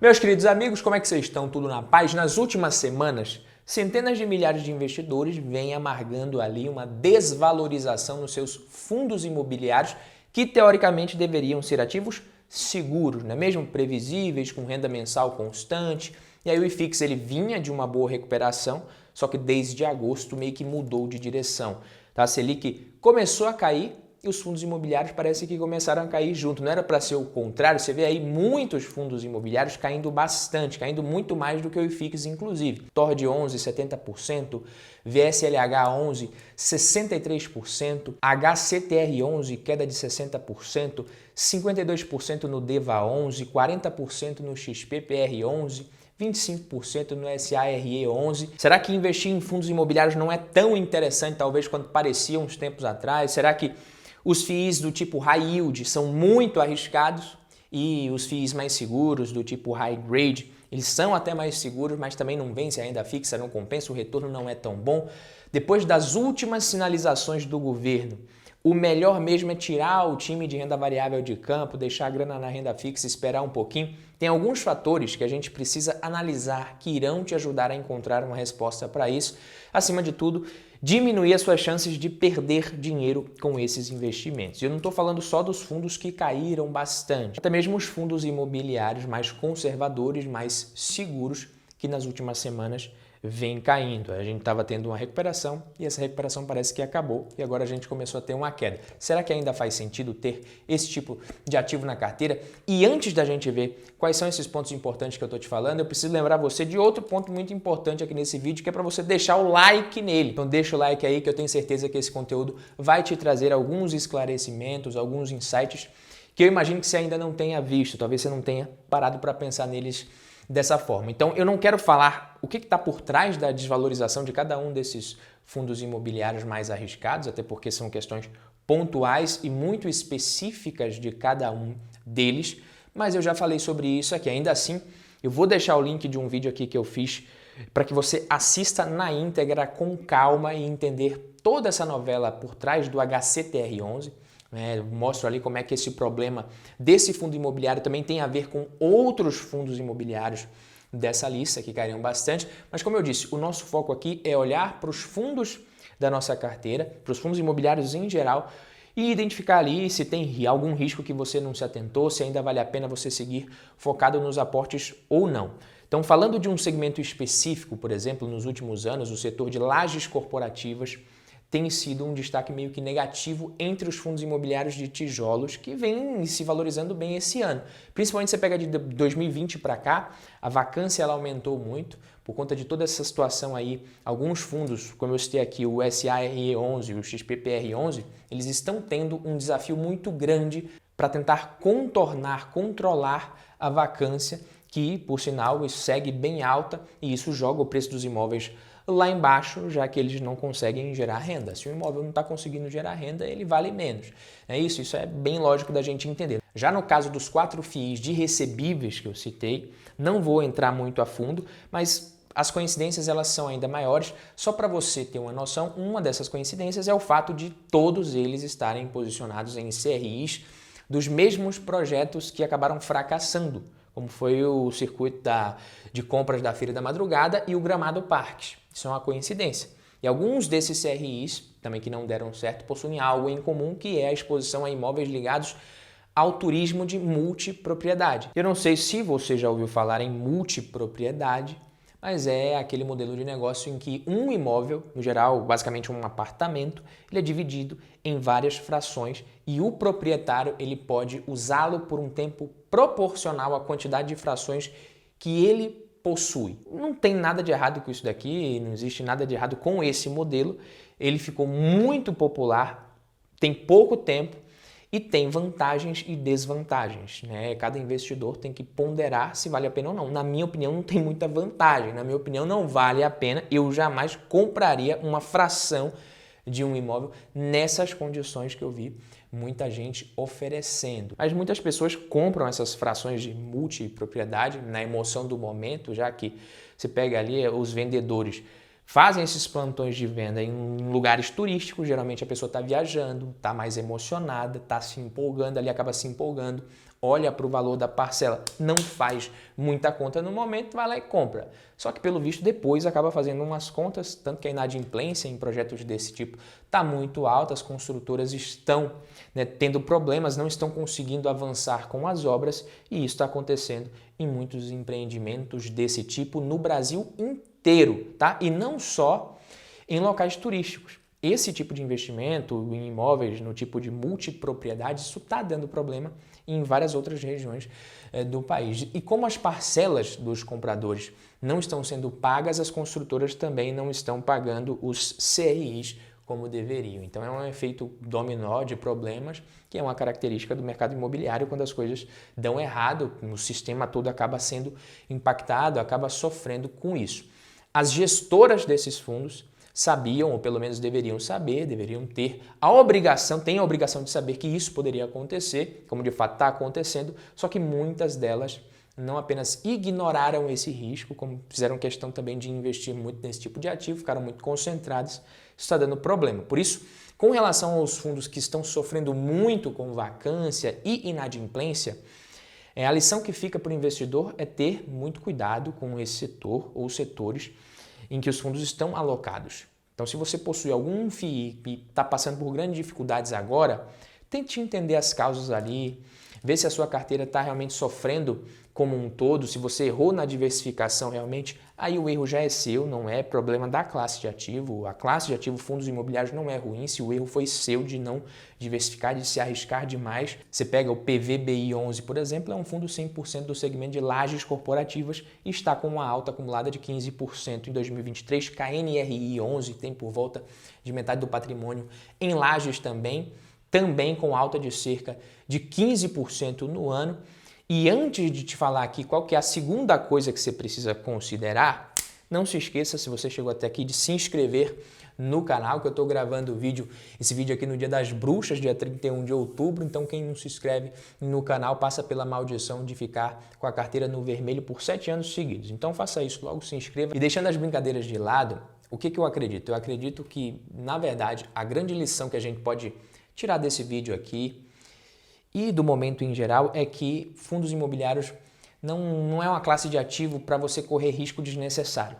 Meus queridos amigos, como é que vocês estão? Tudo na paz? Nas últimas semanas, centenas de milhares de investidores vêm amargando ali uma desvalorização nos seus fundos imobiliários que teoricamente deveriam ser ativos seguros, não é mesmo? Previsíveis, com renda mensal constante. E aí o IFIX ele vinha de uma boa recuperação, só que desde agosto meio que mudou de direção. Tá? A Selic começou a cair e os fundos imobiliários parece que começaram a cair junto. Não era para ser o contrário, você vê aí muitos fundos imobiliários caindo bastante, caindo muito mais do que o IFIX, inclusive. TORD 11, 70%, VSLH 11, 63%, HCTR 11, queda de 60%, 52% no DEVA 11, 40% no XPPR 11, 25% no SARE 11. Será que investir em fundos imobiliários não é tão interessante, talvez, quanto parecia uns tempos atrás? Será que os FIIs do tipo High Yield são muito arriscados e os FIIs mais seguros do tipo High Grade, eles são até mais seguros, mas também não vence a renda fixa, não compensa, o retorno não é tão bom? Depois das últimas sinalizações do governo, o melhor mesmo é tirar o time de renda variável de campo, deixar a grana na renda fixa, esperar um pouquinho. Tem alguns fatores que a gente precisa analisar que irão te ajudar a encontrar uma resposta para isso. Acima de tudo, diminuir as suas chances de perder dinheiro com esses investimentos. E eu não estou falando só dos fundos que caíram bastante, até mesmo os fundos imobiliários mais conservadores, mais seguros, que nas últimas semanas vem caindo. A gente estava tendo uma recuperação e essa recuperação parece que acabou e agora a gente começou a ter uma queda. Será que ainda faz sentido ter esse tipo de ativo na carteira? E antes da gente ver quais são esses pontos importantes que eu estou te falando, eu preciso lembrar você de outro ponto muito importante aqui nesse vídeo, que é para você deixar o like nele. Então deixa o like aí que eu tenho certeza que esse conteúdo vai te trazer alguns esclarecimentos, alguns insights que eu imagino que você ainda não tenha visto, talvez você não tenha parado para pensar neles dessa forma. Então, eu não quero falar o que está por trás da desvalorização de cada um desses fundos imobiliários mais arriscados, até porque são questões pontuais e muito específicas de cada um deles, mas eu já falei sobre isso aqui. Ainda assim, eu vou deixar o link de um vídeo aqui que eu fiz para que você assista na íntegra com calma e entender toda essa novela por trás do HCTR11. Mostro ali como é que esse problema desse fundo imobiliário também tem a ver com outros fundos imobiliários dessa lista que caíram bastante. Mas como eu disse, o nosso foco aqui é olhar para os fundos da nossa carteira, para os fundos imobiliários em geral e identificar ali se tem algum risco que você não se atentou, se ainda vale a pena você seguir focado nos aportes ou não. Então, falando de um segmento específico, por exemplo, nos últimos anos, o setor de lajes corporativas tem sido um destaque meio que negativo entre os fundos imobiliários de tijolos que vem se valorizando bem esse ano. Principalmente você pega de 2020 para cá, a vacância ela aumentou muito por conta de toda essa situação aí. Alguns fundos, como eu citei aqui, o SARE 11 e o XPPR 11, eles estão tendo um desafio muito grande para tentar controlar a vacância, que, por sinal, segue bem alta e isso joga o preço dos imóveis lá embaixo, já que eles não conseguem gerar renda. Se o imóvel não está conseguindo gerar renda, ele vale menos. Isso é bem lógico da gente entender. Já no caso dos 4 FIIs de recebíveis que eu citei, não vou entrar muito a fundo, mas as coincidências elas são ainda maiores. Só para você ter uma noção, uma dessas coincidências é o fato de todos eles estarem posicionados em CRIs dos mesmos projetos que acabaram fracassando, como foi o circuito de compras da Feira da Madrugada e o Gramado Parques. Isso é uma coincidência. E alguns desses CRIs, também que não deram certo, possuem algo em comum, que é a exposição a imóveis ligados ao turismo de multipropriedade. Eu não sei se você já ouviu falar em multipropriedade, mas é aquele modelo de negócio em que um imóvel, no geral, basicamente um apartamento, ele é dividido em várias frações e o proprietário ele pode usá-lo por um tempo proporcional à quantidade de frações que ele possui. Não tem nada de errado com isso daqui, não existe nada de errado com esse modelo. Ele ficou muito popular, tem pouco tempo e tem vantagens e desvantagens, Cada investidor tem que ponderar se vale a pena ou não. Na minha opinião, não tem muita vantagem. Na minha opinião, não vale a pena. Eu jamais compraria uma fração de um imóvel nessas condições que eu vi muita gente oferecendo. Mas muitas pessoas compram essas frações de multipropriedade na emoção do momento, já que você pega ali os vendedores fazem esses plantões de venda em lugares turísticos, geralmente a pessoa está viajando, está mais emocionada, está se empolgando, ali acaba se empolgando, olha para o valor da parcela, não faz muita conta no momento, vai lá e compra. Só que, pelo visto, depois acaba fazendo umas contas, tanto que a inadimplência em projetos desse tipo está muito alta, as construtoras estão tendo problemas, não estão conseguindo avançar com as obras e isso está acontecendo em muitos empreendimentos desse tipo no Brasil inteiro, tá? E não só em locais turísticos. Esse tipo de investimento em imóveis, no tipo de multipropriedade, isso está dando problema em várias outras regiões do país. E como as parcelas dos compradores não estão sendo pagas, as construtoras também não estão pagando os CRIs como deveriam. Então é um efeito dominó de problemas, que é uma característica do mercado imobiliário. Quando as coisas dão errado, o sistema todo acaba sendo impactado, acaba sofrendo com isso. As gestoras desses fundos sabiam, ou pelo menos deveriam saber, deveriam ter a obrigação, têm a obrigação de saber que isso poderia acontecer, como de fato está acontecendo, só que muitas delas não apenas ignoraram esse risco, como fizeram questão também de investir muito nesse tipo de ativo, ficaram muito concentrados, isso está dando problema. Por isso, com relação aos fundos que estão sofrendo muito com vacância e inadimplência, a lição que fica para o investidor é ter muito cuidado com esse setor ou setores em que os fundos estão alocados. Então, se você possui algum FII e está passando por grandes dificuldades agora, tente entender as causas ali, ver se a sua carteira está realmente sofrendo como um todo, se você errou na diversificação realmente, aí o erro já é seu, não é problema da classe de ativo. A classe de ativo fundos imobiliários não é ruim, se o erro foi seu de não diversificar, de se arriscar demais. Você pega o PVBI11, por exemplo, é um fundo 100% do segmento de lajes corporativas e está com uma alta acumulada de 15% em 2023. KNRI11 tem por volta de metade do patrimônio em lajes também com alta de cerca de 15% no ano. E antes de te falar aqui qual que é a segunda coisa que você precisa considerar, não se esqueça, se você chegou até aqui, de se inscrever no canal, que eu estou gravando esse vídeo aqui no Dia das Bruxas, dia 31 de outubro, então quem não se inscreve no canal passa pela maldição de ficar com a carteira no vermelho por 7 anos seguidos. Então faça isso, logo se inscreva. E deixando as brincadeiras de lado, o que eu acredito? Eu acredito que, na verdade, a grande lição que a gente pode tirar desse vídeo aqui e do momento em geral é que fundos imobiliários não é uma classe de ativo para você correr risco desnecessário.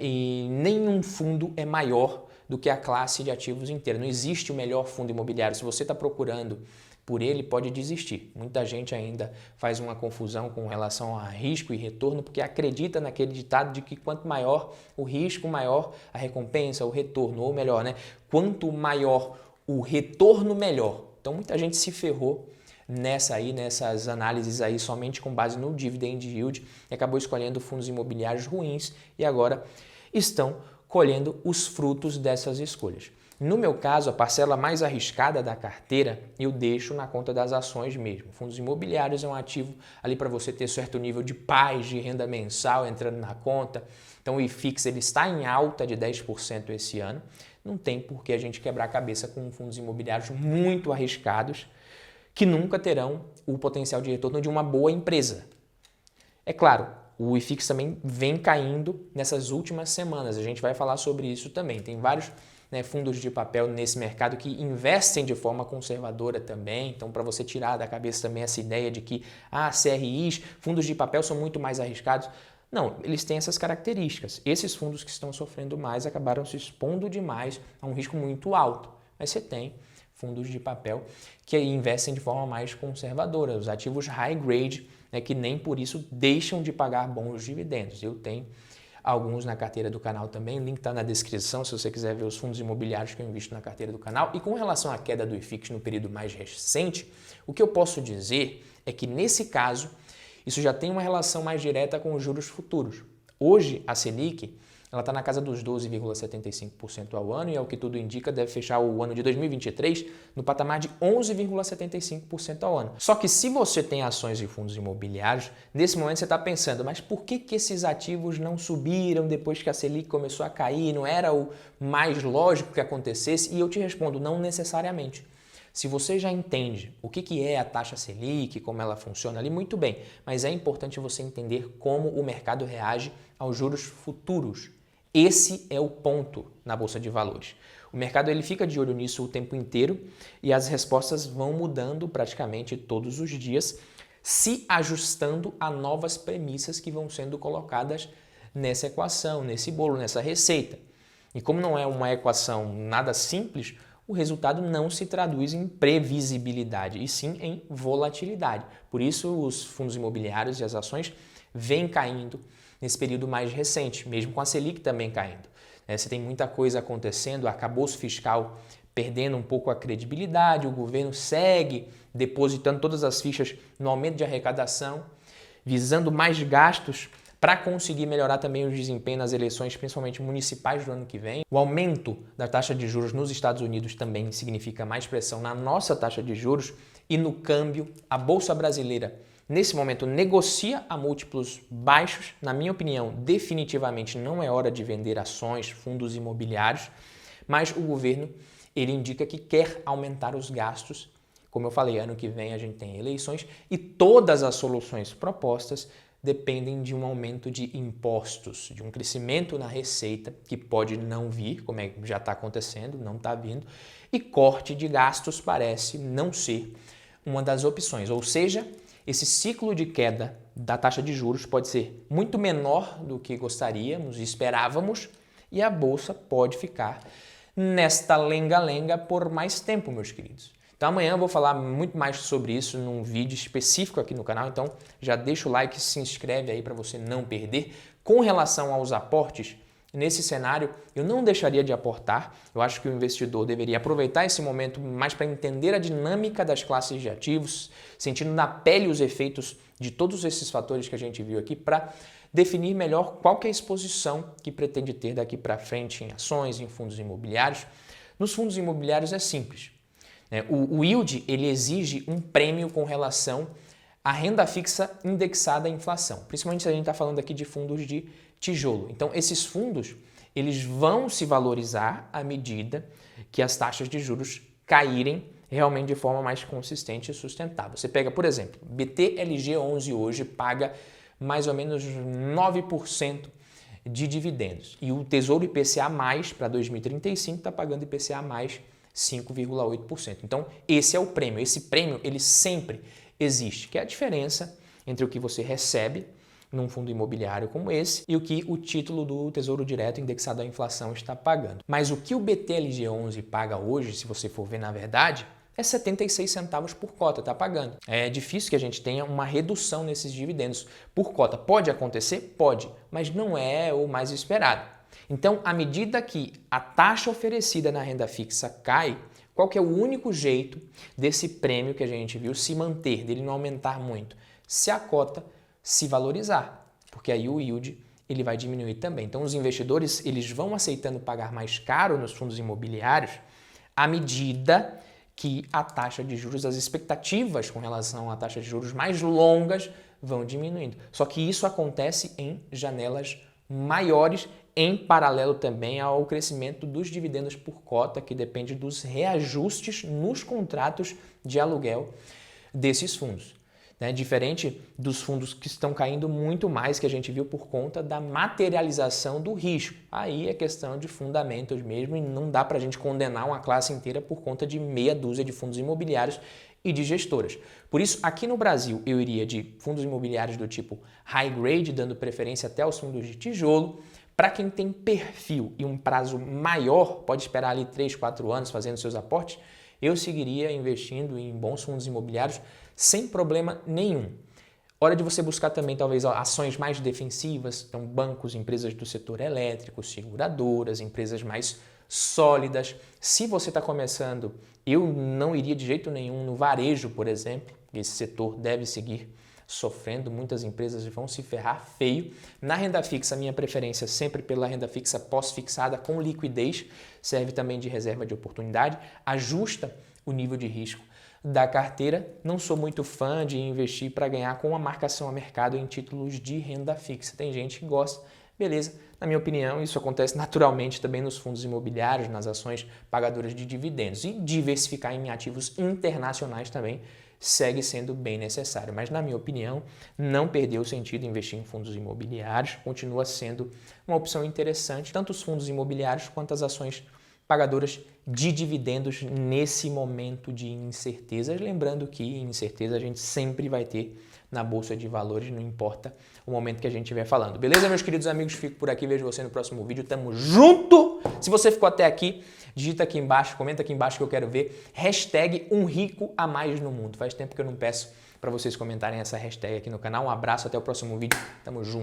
E nenhum fundo é maior do que a classe de ativos inteira. Não existe o melhor fundo imobiliário. Se você está procurando por ele, pode desistir. Muita gente ainda faz uma confusão com relação a risco e retorno, porque acredita naquele ditado de que quanto maior o risco, maior a recompensa, o retorno, ou melhor, quanto maior o retorno, melhor. Então muita gente se ferrou nessas análises aí somente com base no dividend yield e acabou escolhendo fundos imobiliários ruins e agora estão colhendo os frutos dessas escolhas. No meu caso, a parcela mais arriscada da carteira eu deixo na conta das ações mesmo. Fundos imobiliários é um ativo ali para você ter certo nível de paz, de renda mensal entrando na conta. Então o IFIX ele está em alta de 10% esse ano. Não tem por que a gente quebrar a cabeça com fundos imobiliários muito arriscados que nunca terão o potencial de retorno de uma boa empresa. É claro, o IFIX também vem caindo nessas últimas semanas. A gente vai falar sobre isso também. Tem vários fundos de papel nesse mercado que investem de forma conservadora também. Então, para você tirar da cabeça também essa ideia de que CRIs, fundos de papel são muito mais arriscados. Não, eles têm essas características. Esses fundos que estão sofrendo mais acabaram se expondo demais a um risco muito alto. Mas você tem fundos de papel que investem de forma mais conservadora, os ativos high grade, que nem por isso deixam de pagar bons dividendos. Eu tenho alguns na carteira do canal também, o link está na descrição se você quiser ver os fundos imobiliários que eu invisto na carteira do canal. E com relação à queda do IFIX no período mais recente, o que eu posso dizer é que nesse caso, isso já tem uma relação mais direta com os juros futuros. Hoje, a Selic ela está na casa dos 12,75% ao ano e, ao que tudo indica, deve fechar o ano de 2023 no patamar de 11,75% ao ano. Só que se você tem ações e fundos imobiliários, nesse momento você está pensando, mas por que esses ativos não subiram depois que a Selic começou a cair? Não era o mais lógico que acontecesse? E eu te respondo, não necessariamente. Se você já entende o que é a taxa Selic, como ela funciona ali, muito bem, mas é importante você entender como o mercado reage aos juros futuros. Esse é o ponto na Bolsa de Valores. O mercado ele fica de olho nisso o tempo inteiro e as respostas vão mudando praticamente todos os dias, se ajustando a novas premissas que vão sendo colocadas nessa equação, nesse bolo, nessa receita. E como não é uma equação nada simples, o resultado não se traduz em previsibilidade, e sim em volatilidade. Por isso, os fundos imobiliários e as ações vêm caindo nesse período mais recente, mesmo com a Selic também caindo. Você tem muita coisa acontecendo, o arcabouço fiscal perdendo um pouco a credibilidade, o governo segue depositando todas as fichas no aumento de arrecadação, visando mais gastos para conseguir melhorar também o desempenho nas eleições, principalmente municipais do ano que vem. O aumento da taxa de juros nos Estados Unidos também significa mais pressão na nossa taxa de juros e no câmbio. A Bolsa Brasileira, nesse momento, negocia a múltiplos baixos. Na minha opinião, definitivamente não é hora de vender ações, fundos imobiliários, mas o governo ele indica que quer aumentar os gastos. Como eu falei, ano que vem a gente tem eleições e todas as soluções propostas dependem de um aumento de impostos, de um crescimento na receita, que pode não vir, como já está acontecendo, não está vindo, e corte de gastos parece não ser uma das opções. Ou seja, esse ciclo de queda da taxa de juros pode ser muito menor do que gostaríamos e esperávamos, e a Bolsa pode ficar nesta lenga-lenga por mais tempo, meus queridos. Então amanhã eu vou falar muito mais sobre isso num vídeo específico aqui no canal, então já deixa o like e se inscreve aí para você não perder. Com relação aos aportes, nesse cenário eu não deixaria de aportar, eu acho que o investidor deveria aproveitar esse momento mais para entender a dinâmica das classes de ativos, sentindo na pele os efeitos de todos esses fatores que a gente viu aqui para definir melhor qual que é a exposição que pretende ter daqui para frente em ações, em fundos imobiliários. Nos fundos imobiliários é simples. O yield ele exige um prêmio com relação à renda fixa indexada à inflação, principalmente se a gente está falando aqui de fundos de tijolo. Então, esses fundos eles vão se valorizar à medida que as taxas de juros caírem realmente de forma mais consistente e sustentável. Você pega, por exemplo, BTLG11 hoje paga mais ou menos 9% de dividendos e o Tesouro IPCA+, para 2035, está pagando IPCA+, 5,8%. Então, esse é o prêmio. Esse prêmio, ele sempre existe, que é a diferença entre o que você recebe num fundo imobiliário como esse e o que o título do Tesouro Direto indexado à inflação está pagando. Mas o que o BTLG11 paga hoje, se você for ver na verdade, é 76 centavos por cota, está pagando. É difícil que a gente tenha uma redução nesses dividendos por cota. Pode acontecer? Pode, mas não é o mais esperado. Então, à medida que a taxa oferecida na renda fixa cai, qual que é o único jeito desse prêmio que a gente viu se manter, dele não aumentar muito? Se a cota se valorizar, porque aí o yield ele vai diminuir também. Então, os investidores eles vão aceitando pagar mais caro nos fundos imobiliários à medida que a taxa de juros, as expectativas com relação à taxa de juros mais longas vão diminuindo. Só que isso acontece em janelas maiores, em paralelo também ao crescimento dos dividendos por cota, que depende dos reajustes nos contratos de aluguel desses fundos. Diferente dos fundos que estão caindo muito mais, que a gente viu por conta da materialização do risco. Aí é questão de fundamentos mesmo e não dá para a gente condenar uma classe inteira por conta de meia dúzia de fundos imobiliários e de gestoras. Por isso, aqui no Brasil, eu iria de fundos imobiliários do tipo high grade, dando preferência até aos fundos de tijolo. Para quem tem perfil e um prazo maior, pode esperar ali 3, 4 anos fazendo seus aportes, eu seguiria investindo em bons fundos imobiliários sem problema nenhum. Hora de você buscar também talvez ações mais defensivas, então bancos, empresas do setor elétrico, seguradoras, empresas mais sólidas. Se você está começando, eu não iria de jeito nenhum no varejo, por exemplo. Esse setor deve seguir sofrendo, muitas empresas vão se ferrar feio. Na renda fixa, minha preferência é sempre pela renda fixa pós-fixada com liquidez, serve também de reserva de oportunidade, ajusta o nível de risco da carteira. Não sou muito fã de investir para ganhar com a marcação a mercado em títulos de renda fixa. Tem gente que gosta, beleza. Na minha opinião, isso acontece naturalmente também nos fundos imobiliários, nas ações pagadoras de dividendos. E diversificar em ativos internacionais também segue sendo bem necessário. Mas, na minha opinião, não perdeu o sentido investir em fundos imobiliários. Continua sendo uma opção interessante, tanto os fundos imobiliários quanto as ações pagadoras de dividendos nesse momento de incertezas. Lembrando que incerteza a gente sempre vai ter na Bolsa de Valores, não importa o momento que a gente estiver falando. Beleza, meus queridos amigos? Fico por aqui, vejo você no próximo vídeo. Tamo junto! Se você ficou até aqui, digita aqui embaixo, comenta aqui embaixo que eu quero ver. Hashtag um rico a mais no mundo. Faz tempo que eu não peço para vocês comentarem essa hashtag aqui no canal. Um abraço, até o próximo vídeo. Tamo junto!